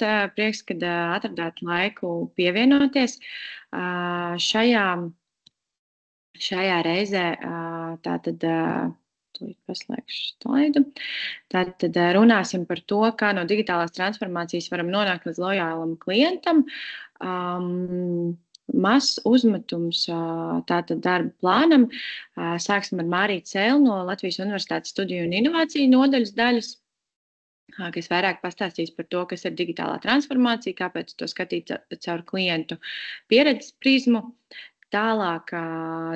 Prieks, kad atradāt laiku pievienoties. Šajā reizē tātad paslēgšu slaidu. Tātad runāsim par to, kā no digitālās transformācijas varam nonākt līdz lojālam klientam. Mazs uzmetums tātad darba plānam. Sāksim ar Mārītu Cēlu no Latvijas Universitātes studiju un inovāciju nodaļas daļas, kas vairāk pastāstīs par to, kas ir digitālā transformācija, kāpēc to skatīt caur klientu pieredzes prizmu. Tālāk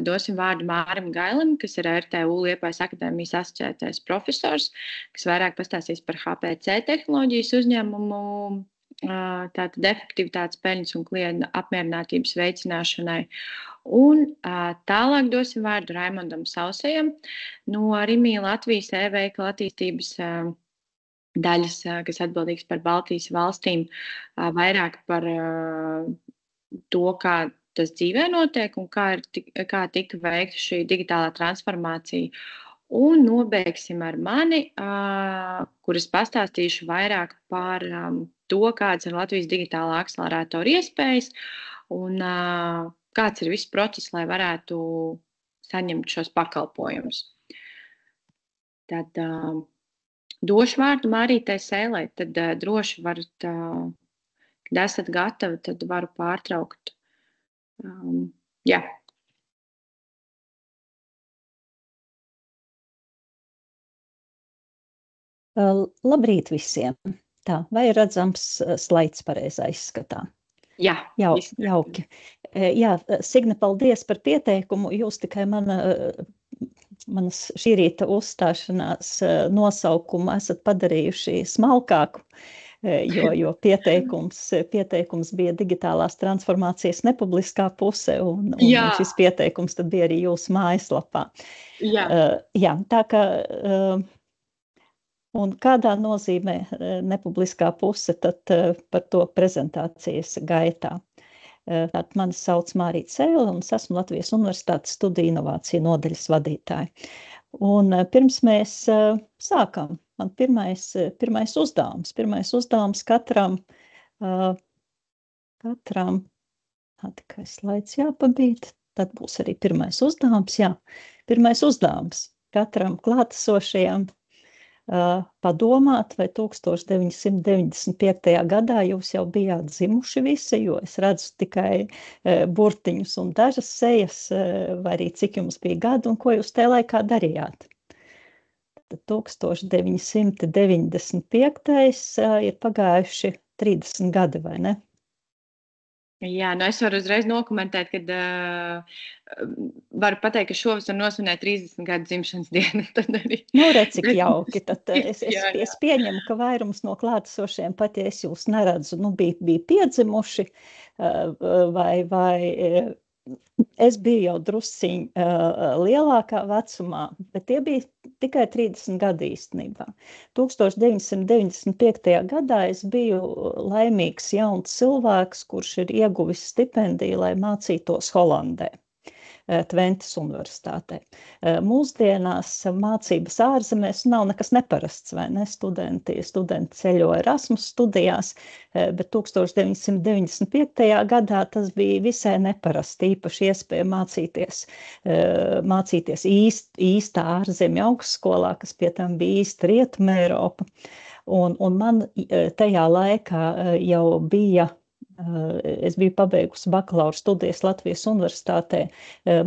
dosim vārdu Mārim Gailim, kas ir RTU Liepājas akadēmijas asociētais profesors, kas vairāk pastāstīs par HPC tehnoloģijas uzņēmumu, tātad efektivitātes, peļņas un klienta apmierinātības veicināšanai. Un tālāk dosim vārdu Raimondam Sausajam no RIMI Latvijas e-veikala attīstības daļas, kas atbildīgs par Baltijas valstīm, vairāk par to, kā tas dzīvē notiek un kā tika veikta šī digitālā transformācija. Un nobeigsim ar mani, kuras pastāstīšu vairāk par to, kādas ir Latvijas digitālā akcelerātora iespējas un kāds ir viss process, lai varētu saņemt šos pakalpojumus. Tad došu vārdu Mārītai Sēlei, tad droši varat, kad esat gatavi, tad varu pārtraukt. Jā. Labrīt visiem. Tā, vai redzams slaids pareizā izskatā? Jā. Jauki. Jā, Signe, paldies par pieteikumu. Jūs tikai manas šī rīta uzstāšanās nosaukumu esat padarījuši smalkāku, jo pieteikums bija digitālās transformācijas nepubliskā puse, un šis pieteikums tad bija arī jūsu mājaslapā. Jā, tā kā, un kādā nozīmē nepubliskā puse, tad par to prezentācijas gaitā. Tātad mani sauc Mārīta Cēle, un es esmu Latvijas Universitātes studiju inovāciju nodaļas vadītāja. Un pirms mēs sākam, man pirmais uzdevums katram, tikai slaids jāpabīd, tad būs arī pirmais uzdevums katram klātesošajam padomāt, vai 1995. gadā jūs jau bijāt dzimuši visi, jo es redzu tikai burtiņus un dažas sejas, vai arī cik jums bija gadu un ko jūs tajā laikā darījāt. Tad 1995. Ir pagājuši 30 gadi, vai ne? Jā, es varu uzreiz nokomentēt, kad varu pateikt, ka šovasar nosvinēju 30 gadu dzimšanas dienu. Redz, cik jauki. Tad es pieņemu, ka vairums no klātesošiem, pat ja es jūs neredzu, bija piedzimuši, vai es biju jau drusciņ lielākā vecumā, bet tie bija tikai 30 gadi īstenībā. 1995. gadā es biju laimīgs jauns cilvēks, kurš ir ieguvis stipendiju, lai mācītos Holandē, Tventas universitātē. Mūsdienās mācības ārzemēs nav nekas neparasts, vai ne? Studenti ceļo Erasmus studijās, bet 1995. gadā tas bija visai neparasti, īpaši iespēja mācīties īstā ārzemju augstskolā, kas pie tam bija īsta Rietuma Eiropa. Un man tajā laikā jau bija, es biju pabeigusi bakalaura studijas Latvijas Universitātē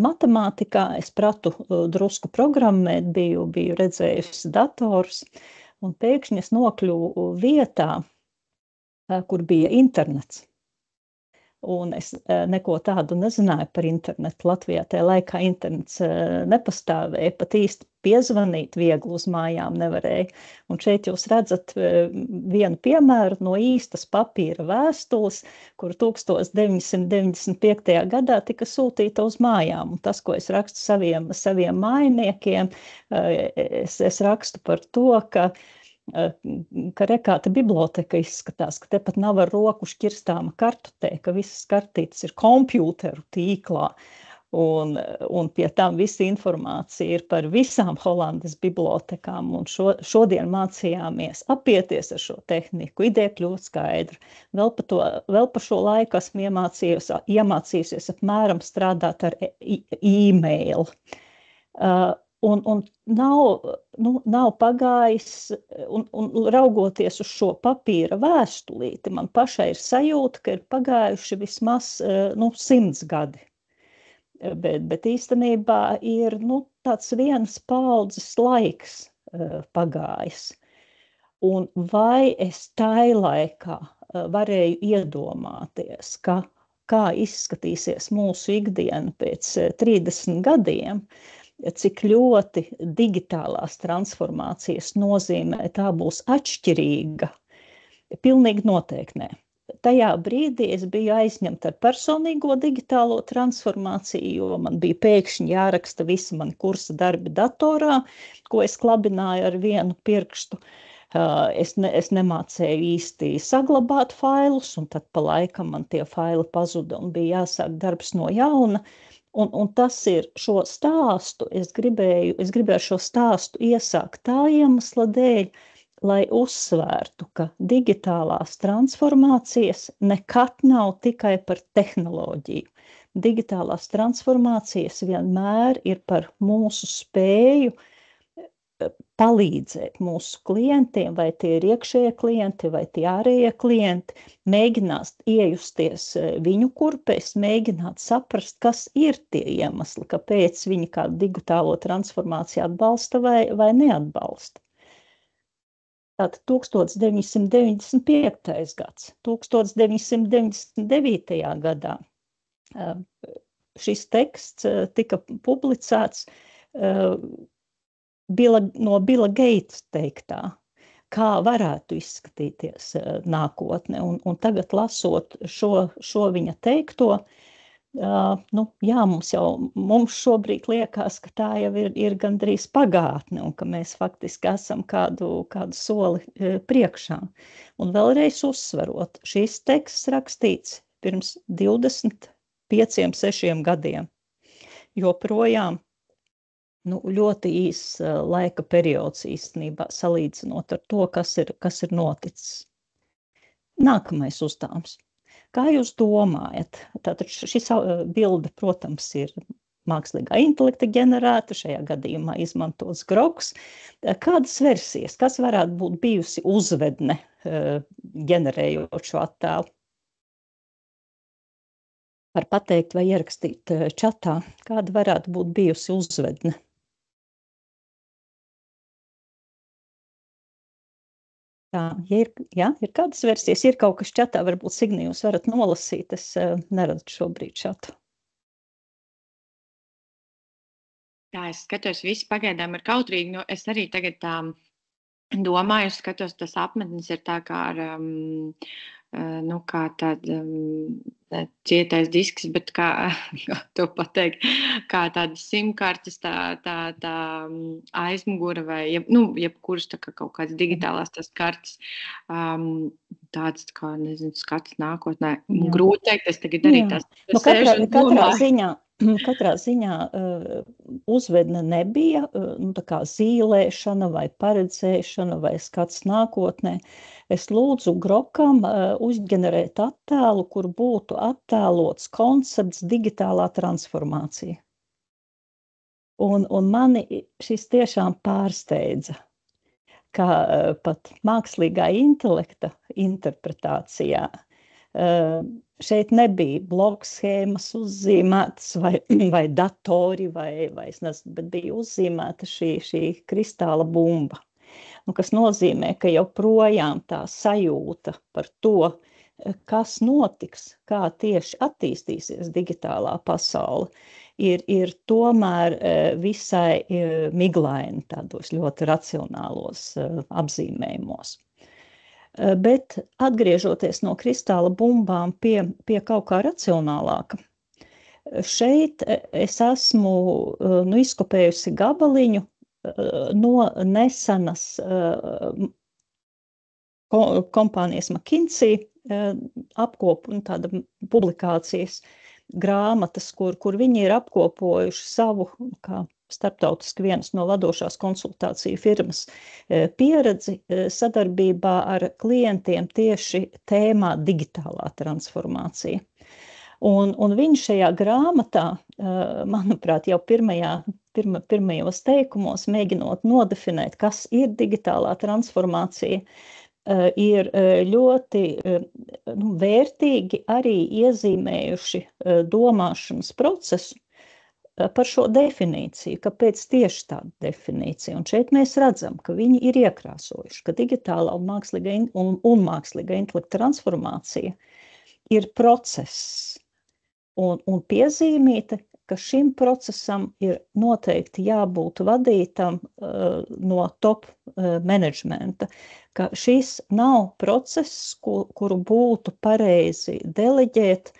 matemātikā, es pratu drusku programmēt, biju redzējusi datorus, un pēkšņi es nokļuvu vietā, kur bija internets. Un es neko tādu nezināju par internetu. Latvijā tajā laikā internets nepastāvēja, pat īsti piezvanīt viegli uz mājām nevarēja. Un šeit jūs redzat vienu piemēru no īstas papīra vēstules, kur 1995. gadā tika sūtīta uz mājām. Un tas, ko es rakstu saviem mājiniekiem, es rakstu par to, ka rekāta biblioteka izskatās, ka tepat nav ar roku šķirstāma kartotēka, visas kartītes ir kompjūteru tīklā. un pie tam visa informācija ir par visām Holandas bibliotekām, un šodien mācījāmies apieties ar šo tehniku, ideja kļūt skaidra. Vēl pa šo laiku esmu iemācījusies apmēram strādāt ar e-mail. Un nav pagājis, un raugoties uz šo papīra vēstulīti, man pašai ir sajūta, ka ir pagājuši vismaz 100 gadi. Bet īstenībā ir tāds vienas paaudzes laiks pagājis. Un vai es tai laikā varēju iedomāties, kā izskatīsies mūsu ikdiena pēc 30 gadiem, cik ļoti digitālās transformācijas nozīmē tā būs atšķirīga? Pilnīgi noteikti nē. Tajā brīdī es biju aizņemta ar personīgo digitālo transformāciju, jo man bija pēkšņi jāraksta visi mani kursa darbi datorā, ko es klabināju ar vienu pirkstu. Es nemācēju īsti saglabāt failus, un tad pa laikam man tie faili pazuda un bija jāsāk darbs no jauna. Un tas ir šo stāstu, es gribēju ar šo stāstu iesākt tā iemesla dēļ, lai uzsvērtu, ka digitālās transformācijas nekad nav tikai par tehnoloģiju. Digitālās transformācijas vienmēr ir par mūsu spēju palīdzēt mūsu klientiem, vai tie ir iekšējie klienti, vai tie ārējie klienti, mēģināt iejusties viņu kurpēs, mēģināt saprast, kas ir tie iemesli, kāpēc viņi kādu digitālo transformāciju atbalsta vai neatbalsta. Tātad 1995. gads, 1999. gadā šis teksts tika publicēts no Billa Gates teiktā, kā varētu izskatīties nākotne. Un tagad lasot šo viņa teikto, mums šobrīd liekas, ka tā jau ir gandrīz pagātne, un ka mēs faktiski esam kādu soli priekšā. Un vēlreiz uzsverot, šis teksts rakstīts pirms 25-6 gadiem, joprojām ļoti īs laika periods īstenībā salīdzinot ar to, kas ir noticis. Nākamais uzdevums. Kā jūs domājat? Tātad šis bilde, protams, ir mākslīgā intelekta ģenerēta, šajā gadījumā izmantots Groks. Kādas versijas, kas varētu būt bijusi uzvedne ģenerējot šo attēlu? Var pateikt vai ierakstīt čatā, kāda varētu būt bijusi uzvedne? Ja ir kādas versijas, ir kaut kas čatā, varbūt Signe jūs varat nolasīt, es neredzu šobrīd čatu. Tā, es skatos, visi pagaidām ir kautrīgi, es arī tagad domāju, skatos, tas apmetnis ir tā kā ar, kā tāda cietais disks, bet kā to pateikt, kā tāda simkartes, tā aizmugura vai, jebkuras tā kā kaut kādas digitālās tās kartes, tāds, kā, nezinu, skats nākotnē. Grūti teikt, es tagad arī tās sēžu un domāju. Katrā ziņā uzvedne nebija, tā kā zīlēšana vai paredzēšana vai skats nākotnē. Es lūdzu Grokam uzģenerēt attēlu, kur būtu attēlots koncepts digitālā transformācija. Un mani šis tiešām pārsteidza, ka pat mākslīgā intelekta interpretācijā šeit nebija bloku schēmas uzzīmētas vai datori, vai es nezinu, bet bija uzzīmēta šī kristāla bumba. Kas nozīmē, ka joprojām tā sajūta par to, kas notiks, kā tieši attīstīsies digitālā pasaule, ir tomēr visai miglaini tādos ļoti racionālos apzīmējumos. Bet atgriežoties no kristāla bumbām pie kaut kā racionālāka, šeit es esmu izkopējusi gabaliņu no nesenas kompānijas McKinsey apkopu un tāda publikācijas, grāmatas, kur viņi ir apkopojuši savu, kā starptautiski vienas no vadošās konsultāciju firmas pieredzi sadarbībā ar klientiem tieši tēmā digitālā transformācija. Un viņi šajā grāmatā, manuprāt, jau pirmajos teikumos mēģinot nodefinēt, kas ir digitālā transformācija, ir ļoti vērtīgi arī iezīmējuši domāšanas procesu par šo definīciju, kāpēc tieši tāda definīcija. Un šeit mēs redzam, ka viņi ir iekrāsojuši, ka digitālā un mākslīga intelekta transformācija ir process. Un piezīmīta, ka šim procesam ir noteikti jābūt vadītam no top menedžmenta, ka šis nav process, kuru būtu pareizi deleģēt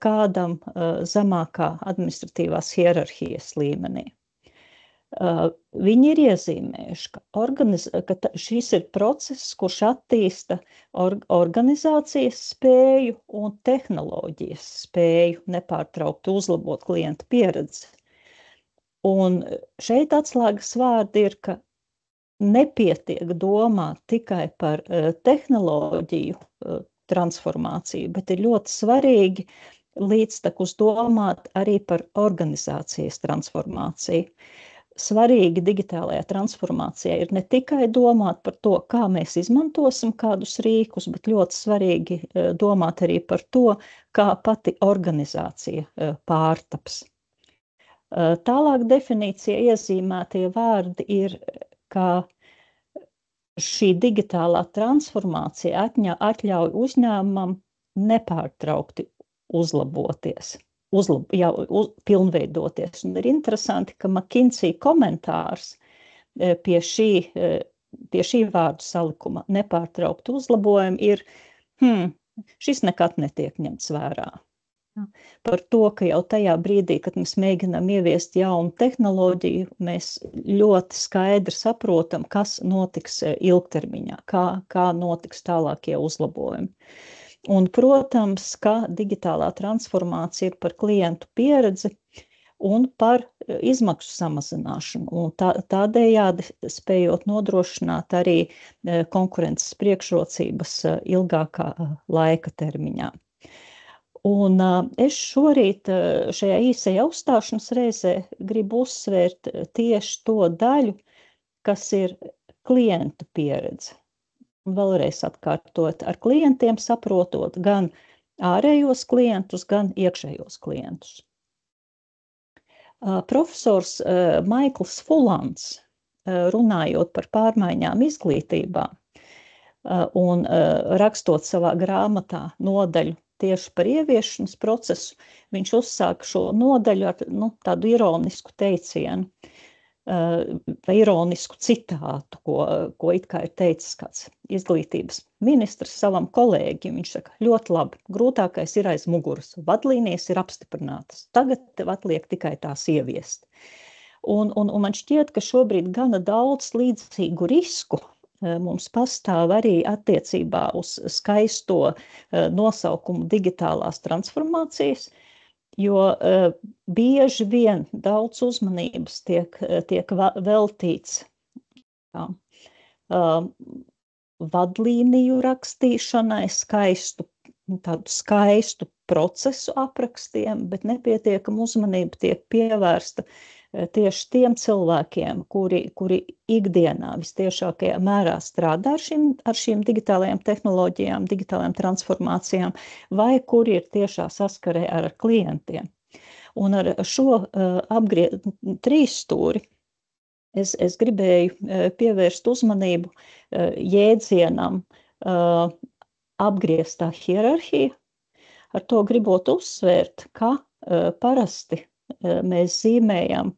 kādam zemākā administratīvās hierarhijas līmenī. Viņi ir iezīmējuši, ka šis ir process, kurš attīsta organizācijas spēju un tehnoloģijas spēju nepārtraukti uzlabot klienta pieredzi. Un šeit atslēgas vārdi ir, ka nepietiek domāt tikai par tehnoloģiju transformāciju, bet ir ļoti svarīgi līdztekus domāt arī par organizācijas transformāciju. Svarīgi digitālajā transformācijā ir ne tikai domāt par to, kā mēs izmantosim kādus rīkus, bet ļoti svarīgi domāt arī par to, kā pati organizācija pārtaps. Tālāk definīcija iezīmētie vārdi ir, ka šī digitālā transformācija atļauj uzņēmumam nepārtraukti uzlaboties. Pilnveidoties. Un ir interesanti, ka McKinsey komentārs pie šī vārdu salikuma nepārtraukt uzlabojumi ir, šis nekad netiek ņemts vērā. Par to, ka jau tajā brīdī, kad mēs mēģinām ieviest jaunu tehnoloģiju, mēs ļoti skaidri saprotam, kas notiks ilgtermiņā, kā notiks tālākie uzlabojumi. Un, protams, ka digitālā transformācija ir par klientu pieredzi un par izmaksu samazināšanu, un tādējādi spējot nodrošināt arī konkurences priekšrocības ilgākā laika termiņā. Un es šorīt šajā īsajā uzstāšanas reizē gribu uzsvērt tieši to daļu, kas ir klientu pieredze. Un vēlreiz atkārtot, ar klientiem saprotot gan ārējos klientus, gan iekšējos klientus. Profesors Maikls Fulants, runājot par pārmaiņām izglītībā un rakstot savā grāmatā nodaļu tieši par ieviešanas procesu, viņš uzsāka šo nodaļu ar tādu ironisku teicienu, vai ironisku citātu, ko it kā ir teicis kāds izglītības ministrs savam kolēģim. Viņš saka, ļoti labi, grūtākais ir aiz muguras, vadlīnijas ir apstiprinātas, tagad tev atliek tikai tās ieviest. Un man šķiet, ka šobrīd gana daudz līdzīgu risku mums pastāv arī attiecībā uz skaisto nosaukumu digitālās transformācijas, jo bieži vien daudz uzmanības tiek veltīts vadlīniju rakstīšanai, tādu skaistu procesu aprakstiem, bet nepietiekama uzmanība tiek pievērsta tieši tiem cilvēkiem, kuri ikdienā vistiešākajā mērā strādā ar šīm digitālajām tehnoloģijām, digitālajām transformācijām, vai kuri ir tiešā saskarē ar klientiem. Un ar šo trīsstūri es gribēju pievērst uzmanību jēdzienam apgrieztā hierarhija. Ar to gribot uzsvērt, ka parasti mēs zīmējam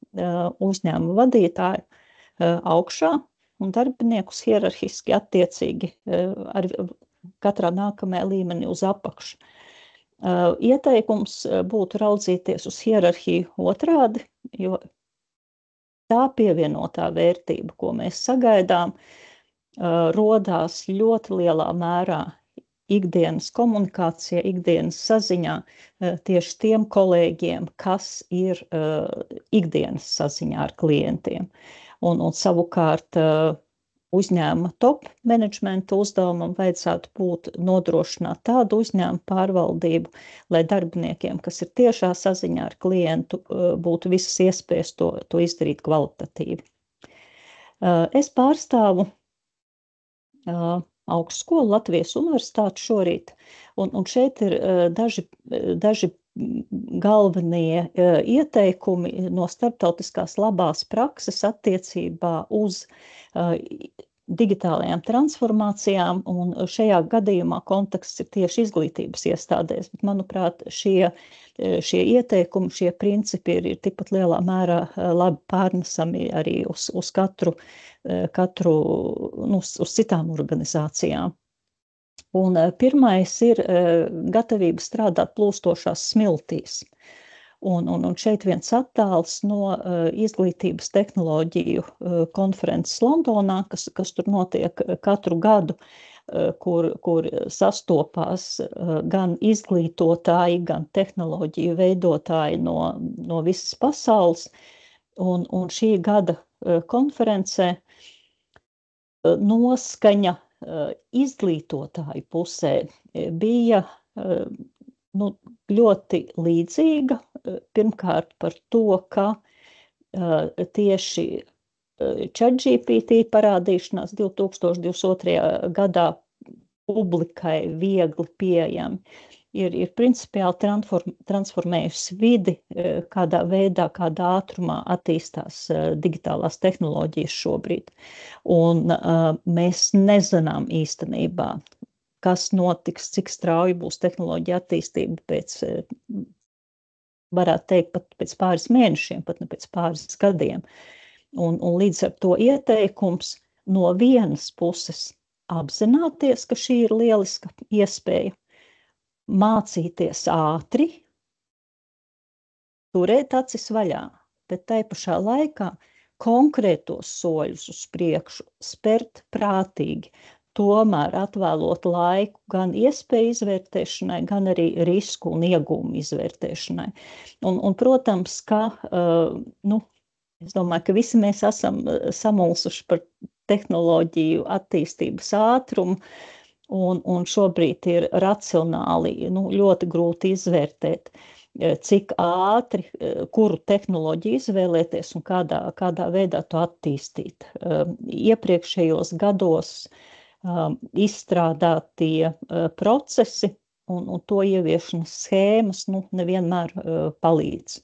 uzņēmumu vadītāju augšā un darbiniekus hierarhiski attiecīgi ar katrā nākamajā līmenī uz apakšu. Ieteikums būtu raudzīties uz hierarhiju otrādi, jo tā pievienotā vērtība, ko mēs sagaidām, rodās ļoti lielā mērā ikdienas komunikācijā, ikdienas saziņā tieši tiem kolēģiem, kas ir ikdienas saziņā ar klientiem. Un savukārt uzņēmuma top menedžmenta uzdevumam vajadzētu būt nodrošināt tādu uzņēmumu pārvaldību, lai darbiniekiem, kas ir tiešā saziņā ar klientu, būtu visas iespējas to izdarīt kvalitatīvi. Es pārstāvu augstskolu Latvijas universitāti šorīt, un šeit ir daži galvenie ieteikumi no starptautiskās labās prakses attiecībā uz digitālajām transformācijām, un šajā gadījumā konteksts ir tieši izglītības iestādēs, bet, manuprāt, šie ieteikumi, šie principi ir tikpat lielā mērā labi pārnesami arī uz katru, uz citām organizācijām. Un pirmais ir gatavība strādāt plūstošās smiltīs. Un šeit viens attēls no izglītības tehnoloģiju konferences Londonā, kas tur notiek katru gadu, kur sastopās gan izglītotāji, gan tehnoloģiju veidotāji no visas pasaules. Un šī gada konferencē noskaņa izglītotāju pusē bija ļoti līdzīga. Pirmkārt par to, ka tieši ChatGPT parādīšanās 2022. Gadā publikai viegli pieejami ir principiāli transformējusi vidi, kādā veidā, kādā ātrumā attīstās digitālās tehnoloģijas šobrīd. Un mēs nezinām īstenībā, kas notiks, cik strauji būs tehnoloģija attīstība pēc, varētu teikt, pat pēc pāris mēnešiem, pat ne pēc pāris gadiem. Un līdz ar to ieteikums no vienas puses apzināties, ka šī ir lieliska iespēja, mācīties ātri, turēt acis vaļā, bet tai pašā laikā konkrētos soļus uz priekšu spērt prātīgi, tomēr atvēlot laiku gan iespēju izvērtēšanai, gan arī risku un iegūmu izvērtēšanai. Un protams, ka, es domāju, ka visi mēs esam samulsuši par tehnoloģiju attīstības ātrumu, un šobrīd ir racionāli ļoti grūti izvērtēt, cik ātri, kuru tehnoloģiju izvēlēties un kādā veidā to attīstīt. Iepriekšējos gados izstrādātie procesi un to ieviešanas schēmas nevienmēr palīdz.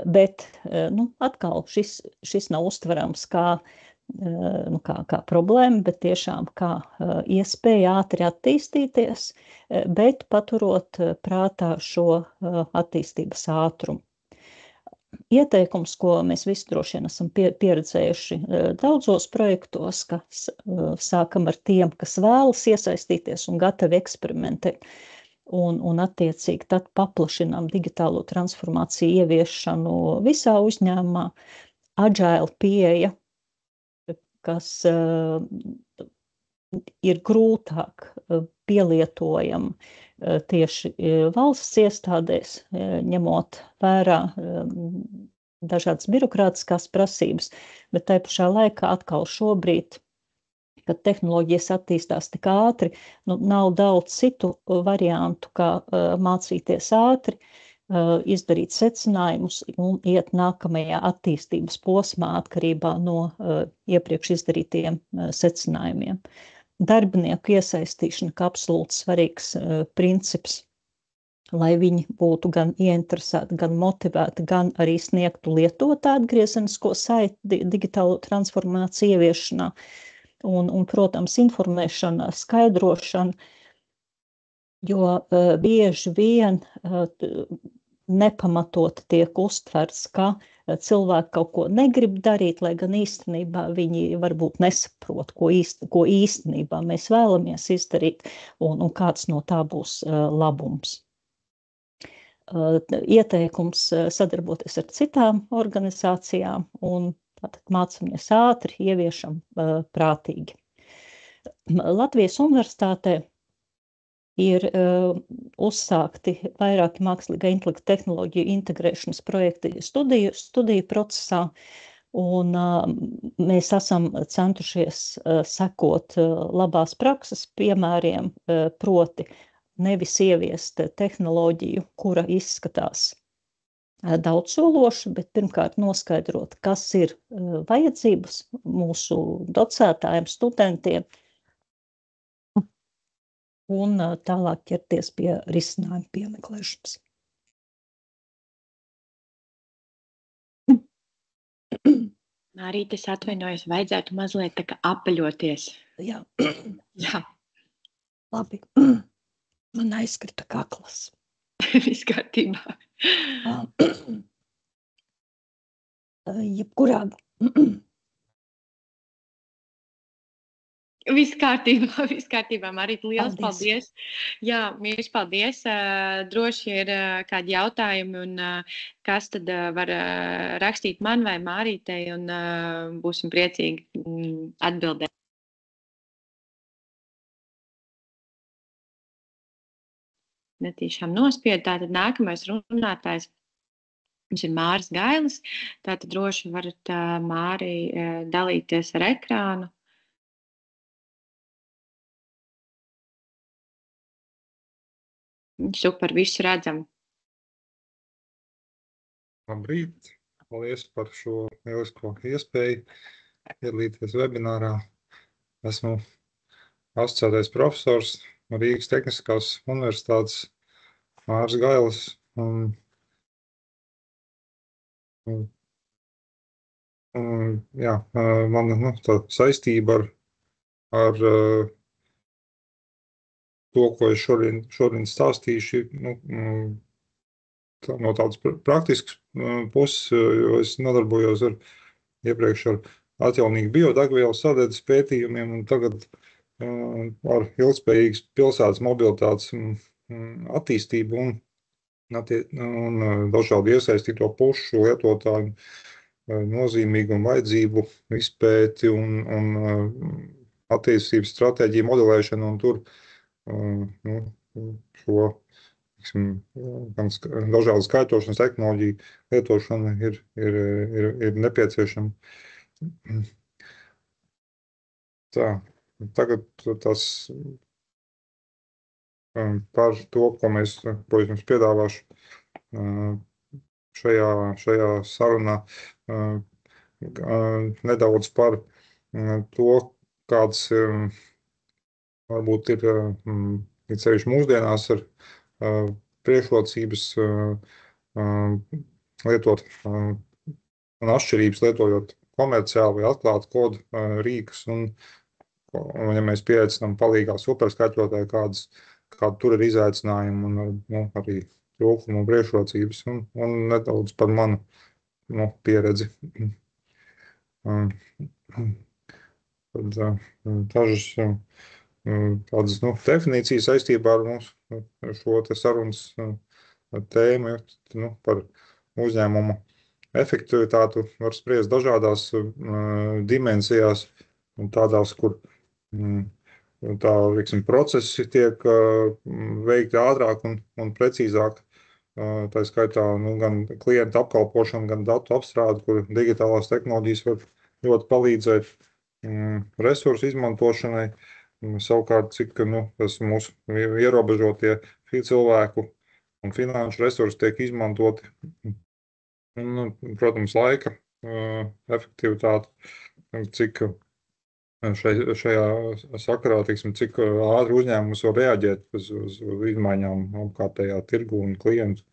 Bet atkal šis nav uztverams kā problēma, bet tiešām kā iespēja ātri attīstīties, bet paturot prātā šo attīstības ātrumu. Ieteikums, ko mēs visi droši vien esam pieredzējuši daudzos projektos, ka sākam ar tiem, kas vēlas iesaistīties un gatavi eksperimentēt, un attiecīgi tad paplašinām digitālo transformāciju ieviešanu visā uzņēmumā, agile pieeja, kas ir grūtāk pielietojama tieši valsts iestādēs, ņemot vērā dažādas birokrātiskās prasības, bet tai pašā laikā atkal šobrīd, kad tehnoloģijas attīstās tik ātri, nav daudz citu variantu, kā mācīties ātri, izdarīt secinājumus un iet nākamajā attīstības posmā atkarībā no iepriekš izdarītiem secinājumiem. Darbinieku iesaistīšana kā absolūti svarīgs princips, lai viņi būtu gan ieinteresēti, gan motivēti, gan arī sniegtu lietotāju atgriezenisko saiti digitālo transformāciju ieviešanā un, protams, informēšana, skaidrošana, jo bieži vien nepamatot tiek uztverts, ka cilvēki kaut ko negrib darīt, lai gan īstenībā viņi varbūt nesaprot, ko īstenībā mēs vēlamies izdarīt un kāds no tā būs labums. Ieteikums sadarboties ar citām organizācijām un tātad mācamies ātri, ieviešam prātīgi. Latvijas universitātē ir uzsākti vairāki mākslīgā intelekta tehnoloģiju integrēšanas projekti studiju procesā, un mēs esam centušies sekot labās prakses piemēriem, proti nevis ieviest tehnoloģiju, kura izskatās daudzsološi, bet pirmkārt noskaidrot, kas ir vajadzības mūsu docētājiem, studentiem, un tālāk ķerties pie risinājuma piemeklēšanas. Mārīt, es atvainojos, vajadzētu mazliet tā kā apaļoties. Jā. Jā. Labi. Man aizkrita kaklas. Viss kārtībā. Jebkurā. Viss kārtībā, Marīt, liels paldies. Jā, mīļš, paldies. Droši ir kādi jautājumi, un kas tad var rakstīt man vai Mārītei, un būsim priecīgi atbildēt. Netīšām nospied, tātad nākamais runātājs. Mums ir Māris Gailis, tātad droši varat, Māri, dalīties ar ekrānu. Super, visu redzam. Labrīt, paldies par šo lielisko iespēju piedalīties webinārā. Esmu asociētais profesors Rīgas Tehniskās universitātes Māris Gailis. Jā, man tā saistība ar to, ko es šodien stāstīšu, no tādas praktiskas puses, jo es nodarbojos iepriekš ar atjaunīgu biodegvielas sadedzes pētījumiem, un tagad ar ilgspējīgas pilsētas mobilitātes attīstību un dažādu iesaistīto pušu lietotāju nozīmīgu un vajadzību izpēti un attīstības stratēģiju modelēšanu, un tur šo dažādu skaitošanas tehnoloģiju lietošana ir nepieciešama. Tā, tagad tas par to, ko es jums piedāvāšu šajā sarunā, nedaudz par to, kāds varbūt ir sevišķi mūsdienās ar priekšrocības lietot un atšķirības lietojot komerciāli vai atklātu kodu rīkus, un ja mēs pieaicinām palīgā superskaitļotāju, kāda tur ir izaicinājumi un arī trūkumi un priekšrocības, un nedaudz par manu pieredzi. Dažas tādas definīcijas saistībā ar mūsu šo te sarunas tēmu, par uzņēmumu efektivitāti var spriest dažādās dimensijās, un tādās, kur procesi tiek veikti ātrāk un precīzāk. Tā skaitā gan klienta apkalpošana, gan datu apstrāde, kur digitālās tehnoloģijas var ļoti palīdzēt resursu izmantošanai. Savukārt, cik tas mūsu ierobežotie cilvēku un finanšu resursi tiek izmantoti. Protams, laika efektivitāte, cik šajā sakarā, cik ātri uzņēmums var reaģēt uz izmaiņām apkārtējā tirgu un klientu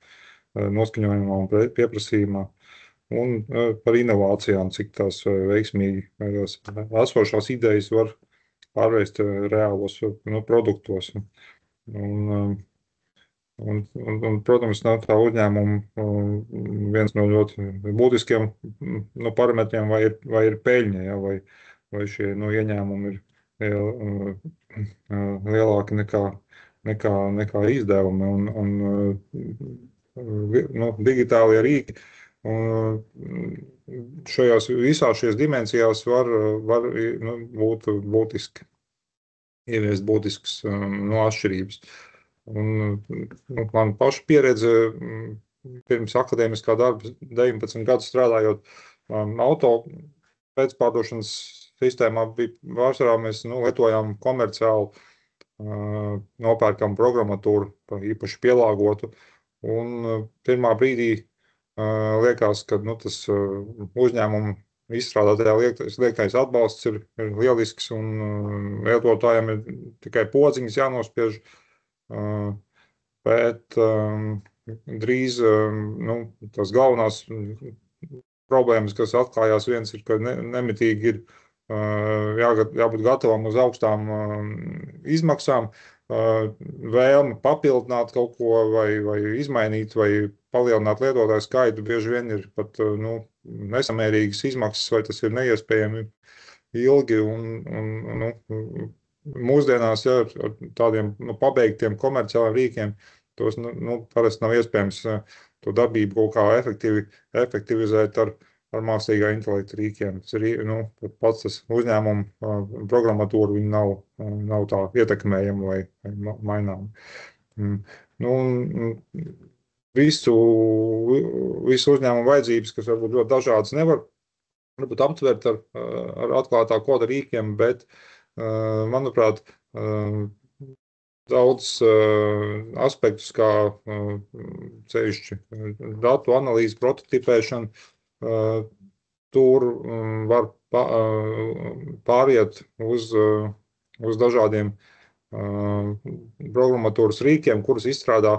noskaņojumā un pieprasījumā. Un par inovācijām, cik tās veiksmīgi esošās idejas var pārvērst reālos produktos. Un, protams, tā uzņēmuma viens no ļoti būtiskiem parametriem vai ir peļņa, ja, vai šie ieņēmumi ir lielāki nekā izdevumi. Un digitālie rīki visās šajās dimensijās var būt būtiski. ieviest būtiskas atšķirības. Un, man paša pieredze pirms akadēmiskā darba 19 gadus strādājot auto pēcpārdošanas sistēmā bija pārsvarā mēs lietojām komerciālu nopērkam programmatūru, īpaši pielāgotu. Un pirmā brīdī liekas, ka tas uzņēmumu izstrādātajā liektais atbalsts ir lielisks un lietotājiem ir tikai podziņas jānospiež, bet drīz tās galvenās problēmas, kas atklājās, viens ir, ka nemitīgi ir jābūt gatavam uz augstām izmaksām, vēlme papildināt kaut ko vai izmainīt vai palielināt lietotāju skaitu, bieži vien ir pat nesamērīgas izmaksas, vai tas ir neiespējami ilgi un mūsdienās ar tādiem pabeigtiem komerciāliem rīkiem tos parasti nav iespējams to darbību kaut kā efektivizēt ar mākslīgā intelekta rīkiem. Tas ir, pats tas uzņēmumu programmatūra, viņi nav tā ietekmējama vai mainām. Visu uzņēmumu vajadzības, kas varbūt ļoti dažādas, nevar aptvert ar atklātā koda rīkiem, bet, manuprāt, daudz aspektus, kā cevišķi datu analīze, prototipēšana, tur var pāriet uz dažādiem programmatūras rīkiem, kurus izstrādā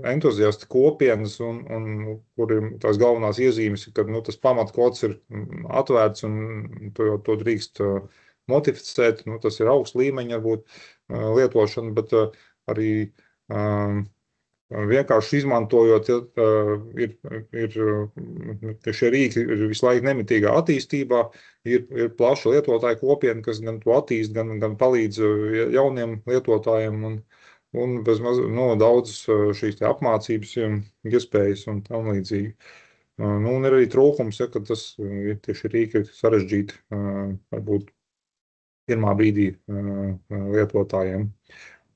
entuziasti kopienas un kuriem tās galvenās iezīmes ir, ka tas pamatkods ir atvērts un to drīkst modificēt. Tas ir augsts līmeņa varbūt lietošana, bet arī vienkārši izmantojot, šie rīki ir visu laiku nemitīgā attīstībā, ir plaša lietotāja kopiena, kas gan to attīst, gan palīdz jauniem lietotājiem un daudz šīs apmācības iespējas un tam līdzīgi. Un ir arī trūkums, ka tas tieši rīki ir sarežģīti, varbūt pirmā brīdī lietotājiem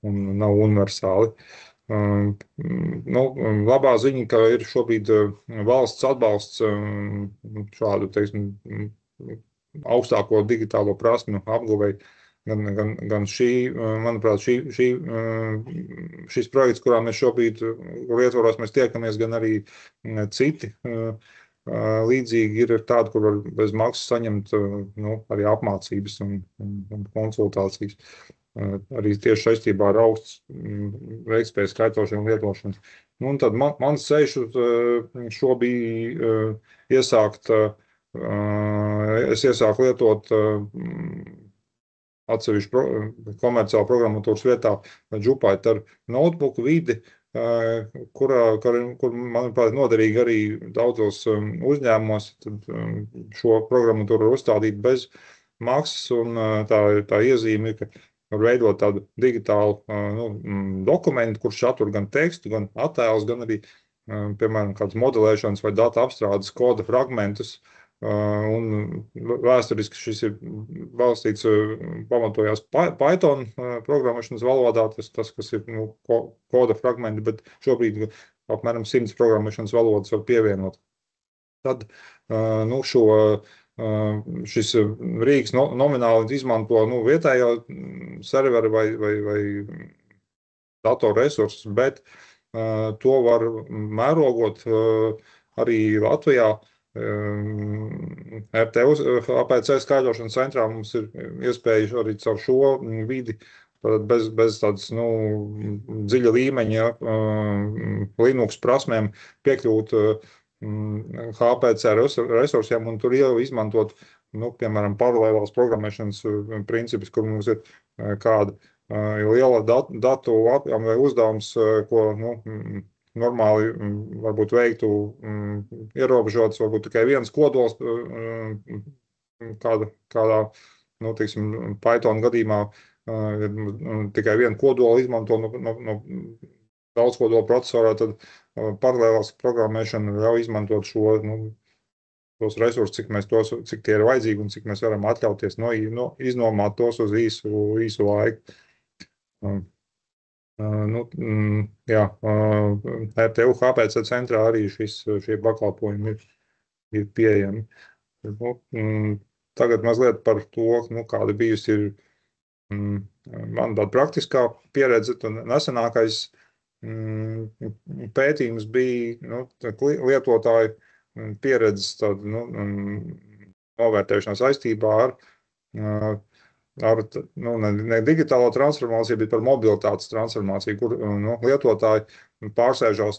un nav universāli. Labā ziņa, ka ir šobrīd valsts atbalsts šādu, augstāko digitālo prasmju apguvei. Gan šī, manuprāt, šis projekts, kurā mēs šobrīd ietvaros mēs tiekamies, gan arī citi līdzīgi ir tādi, kur var bez maksas saņemt arī apmācības un konsultācijas. Arī tieši saistībā ar augsts veiktspējas skaitošanu un lietošanu. Un tad mans ceļš šo bija es iesāku lietot atsevišķu komerciālu programmatūras vietā Jupyter notebook vidi, kur, manuprāt, noderīgi arī daudzos uzņēmumos šo programmatūru var uzstādīt bez maksas, un tā iezīme ir, ka var veidot tādu digitālu dokumentu, kurš satur gan tekstu, gan attēlus, gan arī, piemēram, kādas modelēšanas vai data apstrādes koda fragmentus. Un vēsturiski šis ir balstīts, pamatojās Python programmēšanas valodā, tas, kas ir koda fragmenti, bet šobrīd apmēram 100 programmēšanas valodas var pievienot. Tad šis rīks nomināli izmanto vietējo serveri vai datoru resursus, bet to var mērogot arī Latvijā. APC skaidrošanas centrā mums ir iespēja arī caur šo vidi bez tādas dziļa līmeņa Linux prasmēm piekļūt HPC resursiem un tur jau izmantot, piemēram, paralēlās programmēšanas principus, kur mums ir kāda liela datu apjoma vai uzdevums, ko normāli varbūt veiktu ierobežots, varbūt tikai viens kodols, kādā, Python gadījumā tikai vienu kodolu izmanto no daudz kodola procesorā, tad paralēlās programmēšana ļauj izmantot šo tos resursus, cik tie ir vajadzīgi un cik mēs varam atļauties iznomāt tos uz īsu laiku. RTU HPC centrā arī šie pakalpojumi ir pieejami. Tagad mazliet par to, kāda bijusi ir man tāda praktiskā pieredze. Nesenākais pētījums bija lietotāju pieredzes novērtēšanā saistībā ar ne digitālo transformāciju, bet par mobilitātes transformāciju, kur lietotāji pārsēžās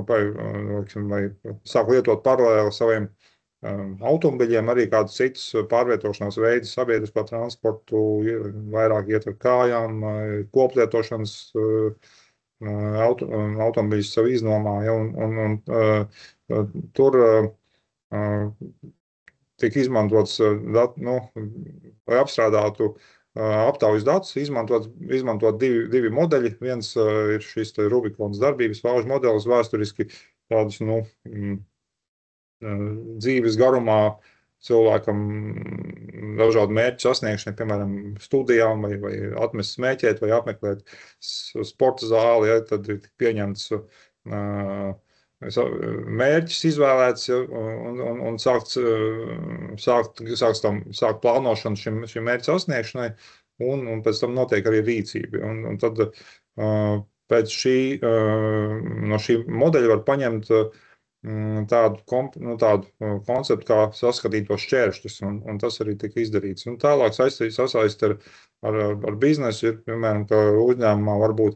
vai sāk lietot paralēli saviem automobiļiem, arī kādus citus pārvietošanās veidus, sabiedrisko transportu, vairāk iet ar kājām, koplietošanas automobiļus sev iznomāja, un tur tika izmantots, lai apstrādātu aptaujas datus, izmantot divi modeļi. Viens ir šis Rubikons darbības paužu modelis, vēsturiski tādus, dzīves garumā cilvēkam dažādu mērķu sasniegšanai, piemēram, studijām vai atmest smēķēt vai apmeklēt sporta zāli, tad ir pieņemts mērķis izvēlēts un sākt plānošanu šim mērķu sasniegšanai, un pēc tam notiek arī rīcība. Un tad pēc no šī modeļa var paņemt tādu konceptu, kā saskatīt tos šķēršļus, un tas arī tika izdarīts. Un tālāk sasaist ar biznesu ir, piemēram, ka uzņēmumā varbūt